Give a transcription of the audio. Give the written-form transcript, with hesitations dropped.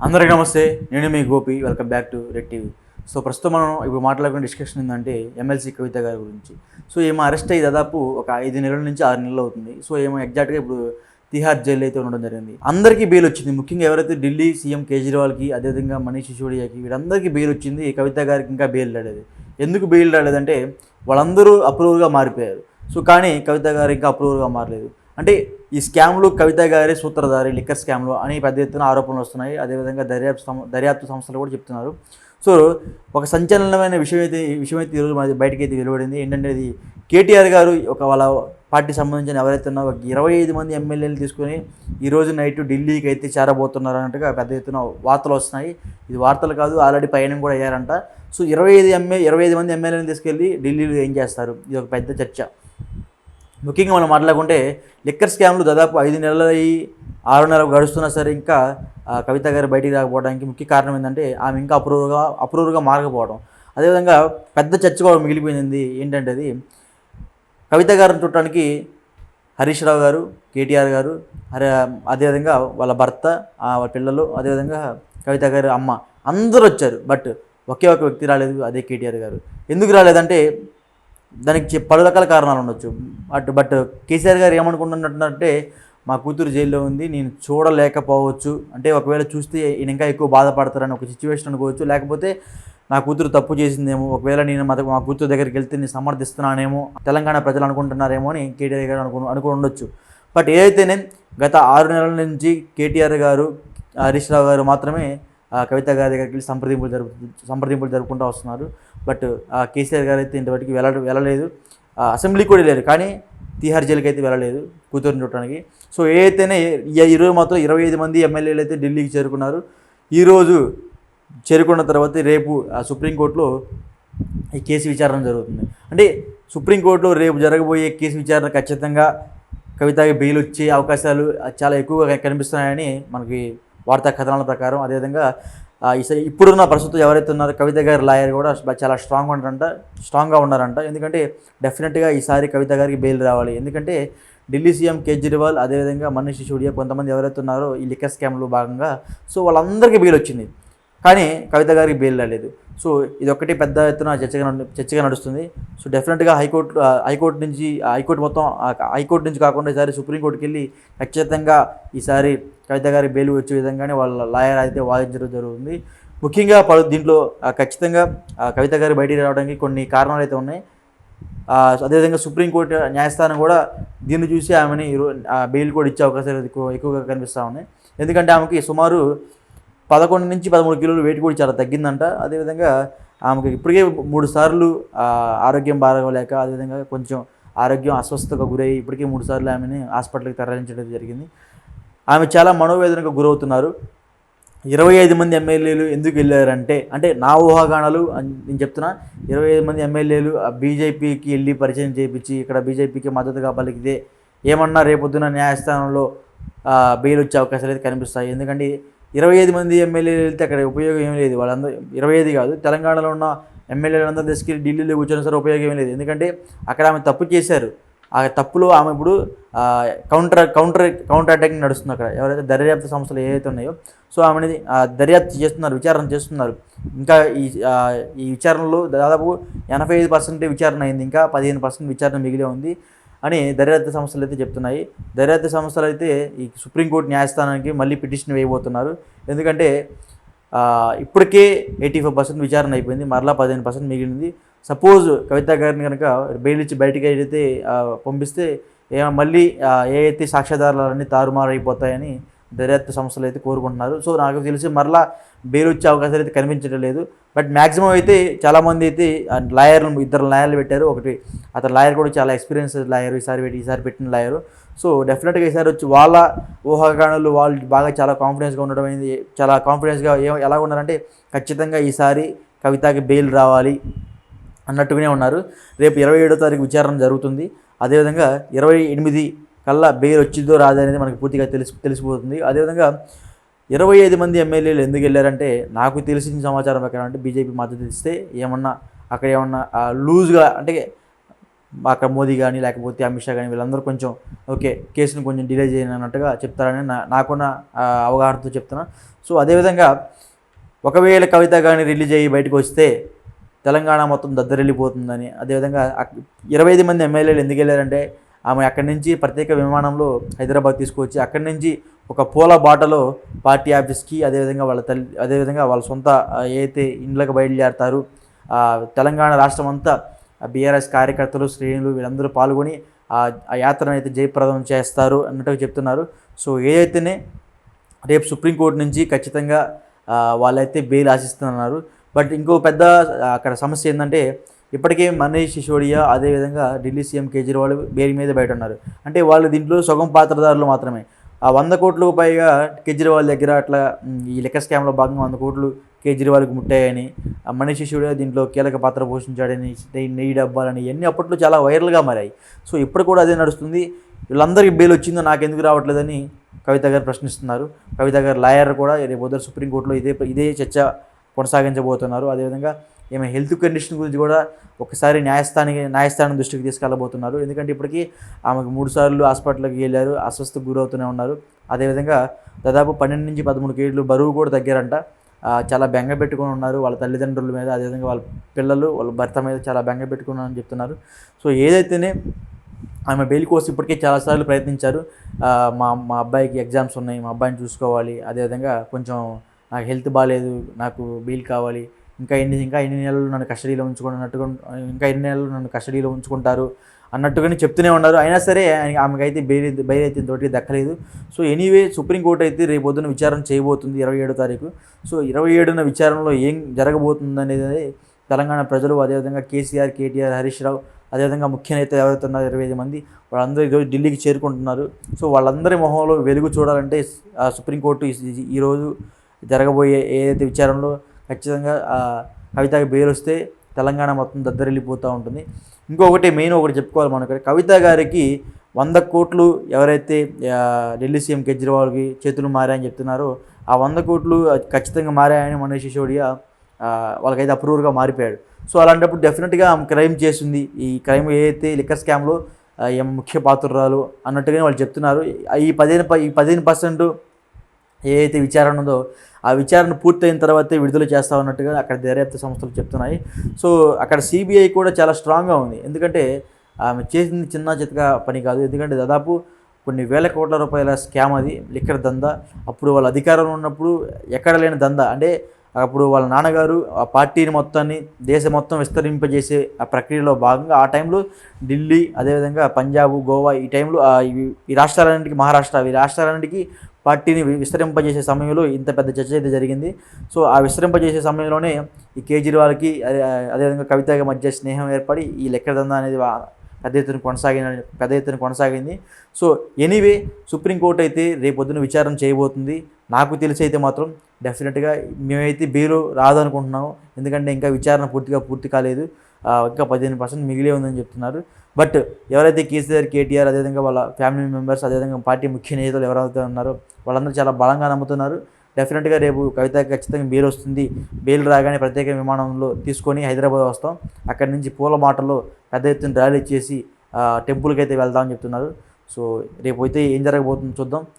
అందరికీ నమస్తే. నేను మీ Gopi. Welcome back to Red TV. So ప్రస్తుతం మనం ఇప్పుడు మాట్లాడుకునే డిస్కషన్ ఏంటంటే ఎమ్మెల్సీ కవిత గారి గురించి. సో ఏమో అరెస్ట్ అయ్యి దాదాపు ఒక 5 నెలల నుంచి 6 నెలలు అవుతుంది. సో ఏమో ఎగ్జాక్ట్గా ఇప్పుడు తిహార్ జైలు అయితే ఉండడం జరిగింది. అందరికీ బెయిల్ వచ్చింది. ముఖ్యంగా ఎవరైతే ఢిల్లీ సీఎం కేజ్రీవాల్కి, అదేవిధంగా మనీష్ సిసోడియాకి, వీరందరికీ బెయిల్ వచ్చింది. కవిత గారికి ఇంకా బెయిల్ రాలేదు. ఎందుకు బెయిల్ రాలేదంటే వాళ్ళందరూ అప్రూవర్గా మారిపోయారు. సో కానీ కవిత గారు ఇంకా అప్రూవర్గా మారలేదు. అంటే ఈ స్కామ్లు కవిత గారే సూత్రధారి, లిక్కర్ స్కామ్లు అని పెద్ద ఎత్తున ఆరోపణలు వస్తున్నాయి. అదేవిధంగా దర్యాప్తు సంస్థలు కూడా చెప్తున్నారు. సో ఒక సంచలనమైన విషయం అయితే ఈరోజు మనది బయటకైతే వెలువడింది. ఏంటంటే ఇది కేటీఆర్ గారు వాళ్ళ పార్టీ సంబంధించిన ఎవరైతే ఉన్నారో 25 మంది ఎమ్మెల్యేలు తీసుకొని ఈరోజు నైట్ ఢిల్లీకి అయితే చేరబోతున్నారు అన్నట్టుగా పెద్ద ఎత్తున వార్తలు వస్తున్నాయి. ఇది వార్తలు కాదు, ఆల్రెడీ పయనం కూడా అయ్యారంట. సో 25 మంది ఎమ్మెల్యేలను తీసుకెళ్ళి ఢిల్లీలో ఏం చేస్తారు? ఇది ఒక పెద్ద చర్చ. ముఖ్యంగా మనం మాట్లాడుకుంటే లిక్కర్ స్కామ్లు దాదాపు 5 నెలలు 6 నెలలు గడుస్తున్నా సరే ఇంకా కవిత గారు బయటికి రాకపోవడానికి ముఖ్య కారణం ఏంటంటే ఆమె ఇంకా అప్రూవర్గా మారకపోవడం. అదేవిధంగా పెద్ద చర్చ కూడా మిగిలిపోయింది. ఏంటంటే అది కవిత గారిని చూడటానికి హరీష్ రావు గారు, కేటీఆర్ గారు, అదేవిధంగా వాళ్ళ భర్త, వాళ్ళ పిల్లలు, అదేవిధంగా కవిత గారి అమ్మ అందరూ వచ్చారు. బట్ ఒకే ఒక వ్యక్తి రాలేదు, అదే కేటీఆర్ గారు. ఎందుకు రాలేదంటే దానికి పలు రకాల కారణాలు ఉండొచ్చు. బట్ కేసీఆర్ గారు ఏమనుకుంటున్నట్టుంటే మా కూతురు జైల్లో ఉంది, నేను చూడలేకపోవచ్చు. అంటే ఒకవేళ చూస్తే ఈయన ఇంకా ఎక్కువ బాధపడతారని ఒక సిచ్యువేషన్ అనుకోవచ్చు. లేకపోతే నా కూతురు తప్పు చేసిందేమో, ఒకవేళ నేను మా కూతురు దగ్గరికి వెళ్తే నేను సమర్థిస్తున్నానేమో, తెలంగాణ ప్రజలు అనుకుంటున్నారేమో అని కేటీఆర్ గారు అనుకుని ఉండొచ్చు. బట్ ఏదైతేనే గత 6 నెలల నుంచి కేటీఆర్ గారు, హరీష్ రావు గారు మాత్రమే కవిత గారి దగ్గరికి వెళ్ళి సంప్రదింపులు జరుపుకుంటూ వస్తున్నారు. బట్ కేసీఆర్ గారు అయితే ఇంతవరకు వెళ్ళలేదు. అసెంబ్లీకి కూడా వెళ్ళారు, కానీ తిహార్ జైలుకి అయితే వెళ్ళలేదు కూతురుని చూడటానికి. సో ఏదైతేనే ఈరోజు మాత్రం 25 మంది ఎమ్మెల్యేలు అయితే ఢిల్లీకి చేరుకున్నారు. ఈరోజు చేరుకున్న తర్వాత రేపు సుప్రీంకోర్టులో ఈ కేసు విచారణ జరుగుతుంది. అంటే సుప్రీంకోర్టులో రేపు జరగబోయే కేసు విచారణ ఖచ్చితంగా కవితకి బెయిల్ వచ్చే అవకాశాలు చాలా ఎక్కువగా కనిపిస్తున్నాయని మనకి వార్తా కథనాల ప్రకారం. అదేవిధంగా ఇప్పుడున్న ప్రస్తుతం ఎవరైతే ఉన్నారో కవిత గారి లాయర్ కూడా చాలా స్ట్రాంగ్గా ఉన్నారంట. ఎందుకంటే డెఫినెట్గా ఈసారి కవిత గారికి బెయిల్ రావాలి. ఎందుకంటే ఢిల్లీ సీఎం కేజ్రీవాల్, అదేవిధంగా మనీష్ సిసోడియా, కొంతమంది ఎవరైతే ఉన్నారో ఈ లిక్కర్ స్కామ్లో భాగంగా సో వాళ్ళందరికీ బెయిల్ వచ్చింది, కానీ కవిత గారికి బెయిల్ రాలేదు. సో ఇది ఒకటి పెద్ద ఎత్తున చర్చగా నడుస్తుంది. సో డెఫినెట్గా హైకోర్టు నుంచి కాకుండా ఈసారి సుప్రీంకోర్టుకి వెళ్ళి ఖచ్చితంగా ఈసారి కవిత గారికి బెయిల్ వచ్చే విధంగానే వాళ్ళ లాయర్ అయితే వాదించడం జరుగుతుంది. ముఖ్యంగా దీంట్లో ఖచ్చితంగా కవిత గారి బయటికి రావడానికి కొన్ని కారణాలు అయితే ఉన్నాయి. అదేవిధంగా సుప్రీంకోర్టు న్యాయస్థానం కూడా దీన్ని చూసి ఆమెని బెయిల్ కూడా ఇచ్చే అవకాశాలు ఎక్కువగా కనిపిస్తూ ఉన్నాయి. ఎందుకంటే ఆమెకి సుమారు 11 నుంచి 13 కిలోలు వెయిట్ కూడా చాలా తగ్గిందంట. అదేవిధంగా ఆమెకు ఇప్పటికే 3 సార్లు ఆరోగ్యం బాగోలేక, అదేవిధంగా కొంచెం ఆరోగ్యం అస్వస్థతకు గురయ్యి ఇప్పటికే 3 సార్లు ఆమెని హాస్పిటల్కి తరలించడం జరిగింది. ఆమె చాలా మనోవేదనకు గురవుతున్నారు. 25 మంది ఎమ్మెల్యేలు ఎందుకు వెళ్ళారంటే, అంటే నా ఊహాగానాలు నేను చెప్తున్నా. 25 మంది ఎమ్మెల్యేలు బీజేపీకి వెళ్ళి పరిచయం చేయించి ఇక్కడ బీజేపీకి మద్దతుగా పలికితే ఏమన్నా రేపొద్దున న్యాయస్థానంలో బెయిల్ వచ్చే అవకాశాలు అయితే కనిపిస్తాయి. ఎందుకంటే 25 మంది ఎమ్మెల్యేలు వెళ్తే అక్కడ ఉపయోగం ఏం లేదు. వాళ్ళందరూ 25 కాదు, తెలంగాణలో ఉన్న ఎమ్మెల్యేలందరూ తీసుకెళ్ళి ఢిల్లీలో కూర్చొని సరే ఉపయోగం ఏం లేదు. ఎందుకంటే అక్కడ ఆమె తప్పు చేశారు. ఆ తప్పులో ఆమె ఇప్పుడు కౌంటర్ అటాకింగ్ నడుస్తుంది అక్కడ. ఎవరైతే దర్యాప్తు సంస్థలు ఏవైతే ఉన్నాయో సో ఆమెని దర్యాప్తు చేస్తున్నారు, విచారణ చేస్తున్నారు. ఇంకా ఈ విచారణలో దాదాపు 85% విచారణ అయింది, ఇంకా 15% విచారణ మిగిలి ఉంది అని దర్యాప్తు సంస్థలు అయితే చెప్తున్నాయి. దర్యాప్తు సంస్థలు అయితే ఈ సుప్రీంకోర్టు న్యాయస్థానానికి మళ్ళీ పిటిషన్ వేయబోతున్నారు. ఎందుకంటే ఇప్పటికే 85% విచారణ అయిపోయింది, మరలా 15% మిగిలింది. సపోజ్ కవిత గారిని కనుక బెయిల్ ఇచ్చి బయటికి అయితే పంపిస్తే మళ్ళీ ఏవైతే సాక్ష్యాధారాలన్నీ తారుమారు అయిపోతాయని దర్యాప్తు సంస్థలు అయితే కోరుకుంటున్నారు. సో నాకు తెలిసి మరలా బెయిల్ వచ్చే అవకాశాలు అయితే కనిపించడం లేదు. బట్ మ్యాక్సిమం అయితే చాలామంది అయితే ఇద్దరు లాయర్లు పెట్టారు. ఒకటి అతని లాయర్ కూడా చాలా ఎక్స్పీరియన్స్ లాయర్, ఈసారి పెట్టిన లాయరు. సో డెఫినెట్గా ఈసారి వచ్చి వాళ్ళ ఊహాగానాలు వాళ్ళు బాగా చాలా కాన్ఫిడెన్స్గా ఉండడం అయింది. చాలా కాన్ఫిడెన్స్గా ఎలా ఉన్నారంటే ఖచ్చితంగా ఈసారి కవితకి బెయిల్ రావాలి అన్నట్టుగానే ఉన్నారు. రేపు 27వ తారీఖు విచారణ జరుగుతుంది. అదేవిధంగా 28 కల్లా బెయిల్ వచ్చిందో రాదనేది మనకు పూర్తిగా తెలిసిపోతుంది. అదేవిధంగా 25 మంది ఎమ్మెల్యేలు ఎందుకు వెళ్ళారంటే నాకు తెలిసిన సమాచారం ప్రకారం అంటే బీజేపీ మద్దతు ఇస్తే అక్కడ ఏమన్నా లూజ్గా అంటే అక్కడ మోదీ కానీ లేకపోతే అమిత్ షా కానీ వీళ్ళందరూ కొంచెం ఓకే కేసుని కొంచెం డిలే చేయను అన్నట్టుగా చెప్తారని నాకున్న అవగాహనతో చెప్తున్నా. సో అదేవిధంగా ఒకవేళ కవిత కానీ రిలీజ్ అయ్యి బయటకు వస్తే తెలంగాణ మొత్తం దద్దరిల్లిపోతుందని, అదేవిధంగా 25 మంది ఎమ్మెల్యేలు ఎందుకు వెళ్ళారంటే ఆమె అక్కడి నుంచి ప్రత్యేక విమానంలో హైదరాబాద్ తీసుకొచ్చి అక్కడి నుంచి ఒక పూల బాటలో పార్టీ ఆఫీస్కి, అదేవిధంగా వాళ్ళ తల్లి, అదేవిధంగా వాళ్ళ సొంత ఏదైతే ఇండ్లకు బయలుదేరతారు తెలంగాణ రాష్ట్రం అంతా బీఆర్ఎస్ కార్యకర్తలు, శ్రేణులు వీళ్ళందరూ పాల్గొని ఆ యాత్రను అయితే జయప్రదం చేస్తారు అన్నట్టుగా చెప్తున్నారు. సో ఏదైతేనే రేపు సుప్రీంకోర్టు నుంచి ఖచ్చితంగా వాళ్ళైతే బెయిల్ ఆశిస్తున్నారు. బట్ ఇంకో పెద్ద అక్కడ సమస్య ఏంటంటే ఇప్పటికే మనీష్ సిసోడియా, అదేవిధంగా ఢిల్లీ సీఎం కేజ్రీవాల్ బెయిల్ మీద బయట ఉన్నారు. అంటే వాళ్ళు దీంట్లో సగం పాత్రదారులు మాత్రమే. ఆ 100 కోట్లకు పైగా కేజ్రీవాల్ దగ్గర అట్లా ఈ లిక్కర్ స్కామ్లో భాగంగా 100 కోట్లు కేజ్రీవాల్కి ముట్టాయని, మనీష్ సిసోడియా దీంట్లో కీలక పాత్ర పోషించాడని, నెయ్యి డబ్బాలని ఇవన్నీ అప్పట్లో చాలా వైరల్గా మారాయి. సో ఇప్పుడు కూడా అదే నడుస్తుంది. వీళ్ళందరికీ బెయిల్ వచ్చిందో నాకెందుకు రావట్లేదని కవిత గారు ప్రశ్నిస్తున్నారు. కవిత గారు లాయర్ కూడా రేపు ఉదయం సుప్రీంకోర్టులో ఇదే చర్చ కొనసాగించబోతున్నారు. అదేవిధంగా ఈమె హెల్త్ కండిషన్ గురించి కూడా ఒకసారి న్యాయస్థానం దృష్టికి తీసుకెళ్ళబోతున్నారు. ఎందుకంటే ఇప్పటికీ ఆమెకు 3 సార్లు హాస్పిటల్కి వెళ్ళారు, అస్వస్థకు గురవుతూనే ఉన్నారు. అదేవిధంగా దాదాపు 12 నుంచి 13 కేజీలు బరువు కూడా తగ్గారంట. చాలా బెంగ పెట్టుకుని ఉన్నారు వాళ్ళ తల్లిదండ్రుల మీద, అదేవిధంగా వాళ్ళ పిల్లలు, వాళ్ళ భర్త మీద చాలా బెంగ పెట్టుకున్నారని చెప్తున్నారు. సో ఏదైతేనే ఆమె బెయిల్ కోసం ఇప్పటికే చాలాసార్లు ప్రయత్నించారు. మా అబ్బాయికి ఎగ్జామ్స్ ఉన్నాయి, మా అబ్బాయిని చూసుకోవాలి, అదేవిధంగా కొంచెం నాకు హెల్త్ బాగాలేదు, నాకు బెయిల్ కావాలి, ఇంకా ఎన్ని నెలలు నన్ను కస్టడీలో ఉంచుకున్నట్టుగా, ఇంకా ఎన్ని నెలలు నన్ను కస్టడీలో ఉంచుకుంటారు అన్నట్టుగానే చెప్తూనే ఉన్నారు. అయినా సరే ఆమెకైతే బెయిల్ అయితే తోటి దక్కలేదు. సో ఎనీవే సుప్రీంకోర్టు అయితే రేపు పొద్దున విచారణ చేయబోతుంది 27వ తారీఖు. సో 27న విచారణలో ఏం జరగబోతుంది అనేది తెలంగాణ ప్రజలు, అదేవిధంగా కేసీఆర్, కేటీఆర్, హరీష్ రావు, అదేవిధంగా ముఖ్య నేతలు ఎవరైతే ఉన్నారో 25 మంది వాళ్ళందరూ ఈరోజు ఢిల్లీకి చేరుకుంటున్నారు. సో వాళ్ళందరి మొహంలో వెలుగు చూడాలంటే సుప్రీంకోర్టు ఈరోజు జరగబోయే ఏదైతే విచారణలో ఖచ్చితంగా కవితకి బెయిల్ వస్తే తెలంగాణ మొత్తం దద్దరిల్లిపోతూ ఉంటుంది. ఇంకొకటి మెయిన్ ఒకటి చెప్పుకోవాలి మనం ఇక్కడ, కవిత గారికి 100 కోట్లు ఎవరైతే ఢిల్లీ సీఎం కేజ్రీవాల్కి చేతులు మారాయని చెప్తున్నారో ఆ 100 కోట్లు ఖచ్చితంగా మారాయని మనీష్ సిసోడియా వాళ్ళకైతే అప్రూవర్గా మారిపోయాడు. సో అలాంటప్పుడు డెఫినెట్గా ఆమె క్రైమ్ చేసింది, ఈ క్రైమ్ ఏదైతే లిక్కర్ స్కామ్లో ముఖ్య పాత్రురాలు అన్నట్టుగానే వాళ్ళు చెప్తున్నారు. ఈ 15% ఏదైతే విచారణ ఉందో ఆ విచారణ పూర్తయిన తర్వాతే విడుదల చేస్తా ఉన్నట్టుగా అక్కడ దర్యాప్తు సంస్థలు చెప్తున్నాయి. సో అక్కడ సిబిఐ కూడా చాలా స్ట్రాంగ్గా ఉంది. ఎందుకంటే ఆమె చేసింది చిన్న చితక పని కాదు. ఎందుకంటే దాదాపు కొన్ని వేల కోట్ల రూపాయల స్కామ్ అది, లిక్కర్ దందా. అప్పుడు వాళ్ళ అధికారంలో ఉన్నప్పుడు ఎక్కడ లేని దందా. అంటే అప్పుడు వాళ్ళ నాన్నగారు ఆ పార్టీని మొత్తాన్ని దేశం మొత్తం విస్తరింపజేసే ఆ ప్రక్రియలో భాగంగా ఆ టైంలో ఢిల్లీ, అదేవిధంగా పంజాబ్, గోవా ఈ టైంలో ఈ రాష్ట్రాలన్నింటికి, మహారాష్ట్ర ఈ రాష్ట్రాలన్నింటికి పార్టీని విస్తరింపజేసే సమయంలో ఇంత పెద్ద చర్చ అయితే జరిగింది. సో ఆ విస్తరింపజేసే సమయంలోనే ఈ కేజ్రీవాల్కి అదేవిధంగా కవితకి మధ్య స్నేహం ఏర్పడి ఈ లిక్కర్ దందా అనేది పెద్ద ఎత్తున కొనసాగింది. సో ఎనీవే సుప్రీంకోర్టు అయితే రేపొద్దున విచారణ చేయబోతుంది. నాకు తెలిసి అయితే మాత్రం డెఫినెట్గా మేమైతే బెయిల్ రాదనుకుంటున్నాము. ఎందుకంటే ఇంకా విచారణ పూర్తి కాలేదు, ఇంకా 15% మిగిలే ఉందని చెప్తున్నారు. బట్ ఎవరైతే కేసీఆర్, కేటీఆర్, అదేవిధంగా వాళ్ళ ఫ్యామిలీ మెంబర్స్, అదేవిధంగా పార్టీ ముఖ్య నేతలు ఎవరైతే ఉన్నారో వాళ్ళందరూ చాలా బలంగా నమ్ముతున్నారు. డెఫినెట్గా రేపు కవితకి ఖచ్చితంగా బెయిల్ వస్తుంది. బెయిల్ రాగానే ప్రత్యేక విమానంలో తీసుకొని హైదరాబాద్ వస్తాం, అక్కడి నుంచి పూల మాటల్లో పెద్ద ఎత్తున ర్యాలీ చేసి టెంపుల్కి అయితే వెళ్దామని చెప్తున్నారు. సో రేపు అయితే ఏం జరగబోతుందో చూద్దాం.